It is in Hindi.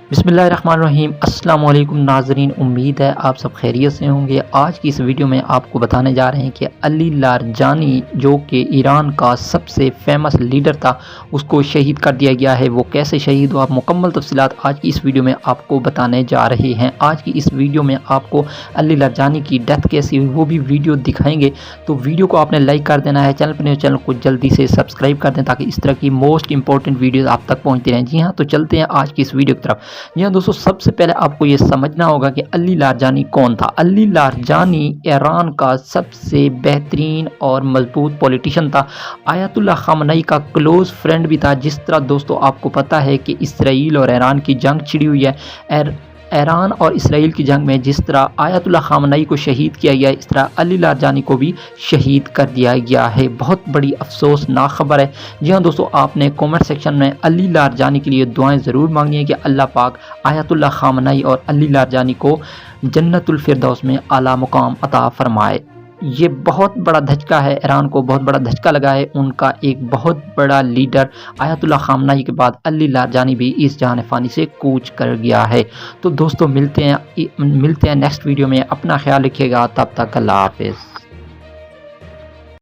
बिस्मिल्लाहिर्रहमानिर्रहीम। अस्सलाम वालेकुम नाज़रीन, उम्मीद है आप सब खैरियत से होंगे। आज की इस वीडियो में आपको बताने जा रहे हैं कि अली लारजानी जो कि ईरान का सबसे फेमस लीडर था, उसको शहीद कर दिया गया है। वो कैसे शहीद हुआ, मुकम्मल तफसीलात आज की इस वीडियो में आपको बताने जा रहे हैं। आज की इस वीडियो में आपको अली लारजानी की डेथ कैसी हुई वो भी वीडियो दिखाएंगे। तो वीडियो को आपने लाइक कर देना है, चैनल को जल्दी से सब्सक्राइब कर दें ताकि इस तरह की मोस्ट इंपॉर्टेंट वीडियोज़ आप तक पहुँचती रहें। जी हाँ, तो चलते हैं आज की इस वीडियो की तरफ। जी हाँ दोस्तों, सबसे पहले आपको ये समझना होगा कि अली लारजानी कौन था। अली लारजानी ईरान का सबसे बेहतरीन और मजबूत पॉलिटिशियन था। आयतुल्लाह खामनई का क्लोज फ्रेंड भी था। जिस तरह दोस्तों आपको पता है कि इसराइल और ईरान की जंग छिड़ी हुई है, ईरान और इसराइल की जंग में जिस तरह आयतुल्लाह खामनई को शहीद किया गया, इस तरह अली लारजानी को भी शहीद कर दिया गया है। बहुत बड़ी अफसोसनाक खबर है। जी हाँ दोस्तों, आपने कमेंट सेक्शन में अली लारजानी के लिए दुआएं ज़रूर मांगनी है कि अल्लाह पाक आयतुल्लाह खामनई और अली लारजानी को जन्नतुल फिरदौस में आला मुकाम अता फरमाए। ये बहुत बड़ा धचका है, ईरान को बहुत बड़ा धचका लगा है। उनका एक बहुत बड़ा लीडर आयतुल्लाह खामनई के बाद अली लारजानी भी इस जहान फ़ानी से कूच कर गया है। तो दोस्तों मिलते हैं नेक्स्ट वीडियो में। अपना ख्याल रखिएगा, तब तक अल्लाह हाफ़िज़।